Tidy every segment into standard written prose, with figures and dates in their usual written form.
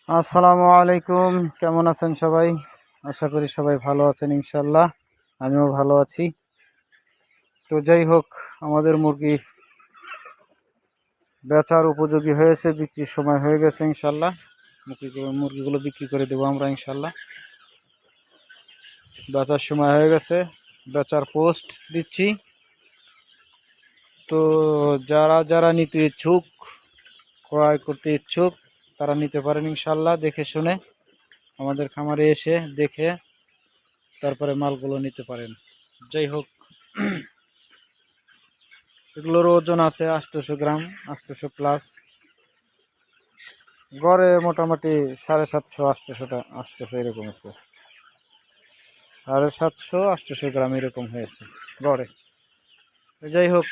আসসালামু আলাইকুম, কেমন আছেন সবাই? আশা করি সবাই ভালো আছেন ইনশাল্লাহ। আমিও ভালো আছি। তো যাই হোক, আমাদের মুরগি বেচার উপযোগী হয়েছে, বিক্রির সময় হয়ে গেছে ইনশাল্লাহ। মুরগিগুলো বিক্রি করে দেবো আমরা ইনশাল্লাহ। বেচার সময় হয়ে গেছে, বেচার পোস্ট দিচ্ছি। তো যারা যারা নিতে ইচ্ছুক, ক্রয় করতে ইচ্ছুক, তারা নিতে পারেন ইনশাল্লাহ। দেখে শুনে আমাদের খামারে এসে দেখে তারপরে মালগুলো নিতে পারেন। যাই হোক, এগুলোর ওজন আছে 800 গ্রাম, 800 প্লাস। গড়ে মোটামুটি 750, 800 এরকম আছে। 750, 800 গ্রাম এরকম হয়েছে গড়ে। যাই হোক,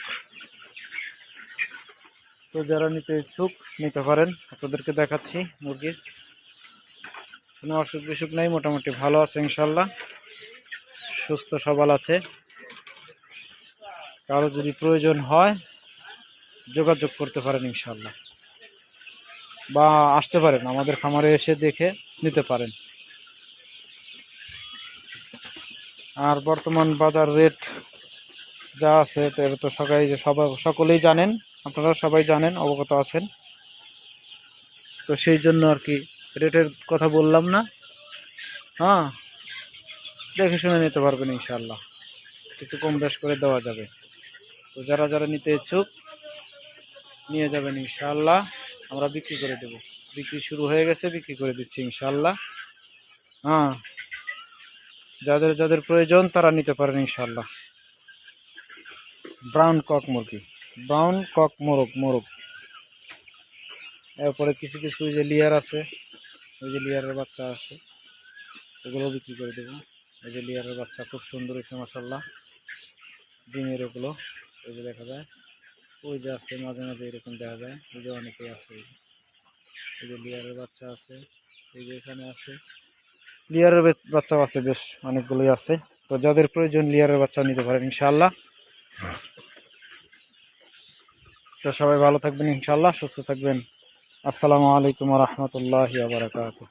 তো যারা নিতে ইচ্ছুক নিতে পারেন। আপনাদেরকে দেখাচ্ছি মুরগির কোনো অসুখ বিসুখ নেই, মোটামুটি ভালো আছে ইনশাল্লাহ, সুস্থ সবল আছে। কারো যদি প্রয়োজন হয় যোগাযোগ করতে পারেন ইনশাল্লাহ, বা আসতে পারেন আমাদের খামারে এসে দেখে নিতে পারেন। আর বর্তমান বাজার রেট যা আছে এটা তো সকলেই জানেন, আপনারা সবাই জানেন, অবগত আছেন। তো সেই জন্য আর কি রেটের কথা বললাম না। হ্যাঁ, দেখে শুনে নিতে পারবেন ইনশাল্লাহ, কিছু কম বেশ করে দেওয়া যাবে। তো যারা যারা নিতে ইচ্ছুক নিয়ে যাবেন ইনশাল্লাহ, আমরা বিক্রি করে দেব। বিক্রি শুরু হয়ে গেছে, বিক্রি করে দিচ্ছি ইনশাল্লাহ। হ্যাঁ, যাদের যাদের প্রয়োজন তারা নিতে পারেন ইনশাল্লাহ। ব্রাউন কক মুরগি, ব্রাউন কক মোরগ। এরপরে কিছু কিছু ওই যে লিয়ার আছে, ওই যে লিয়ারের বাচ্চা আছে, ওগুলো বিক্রি করে দেবো। এই যে লিয়ারের বাচ্চা খুব সুন্দর হয়েছে মাশাআল্লাহ, ডিমের ওগুলো ওই যে দেখা যায়, ওই যে আছে মাঝে মাঝে এরকম দেখা যায়, ওই যে অনেকেই আছে। এই যে লিয়ারের বাচ্চা আছে, এই যে এখানে আছে লিয়ারের বাচ্চাও আছে, বেশ অনেকগুলোই আছে। তো যাদের প্রয়োজন লিয়ারের বাচ্চা নিতে পারেন ইনশাআল্লাহ। তো সবাই ভালো থাকবেন ইনশাআল্লাহ, সুস্থ থাকবেন। আসসালামু আলাইকুম ওয়া রাহমাতুল্লাহি ওয়া বারাকাতুহু।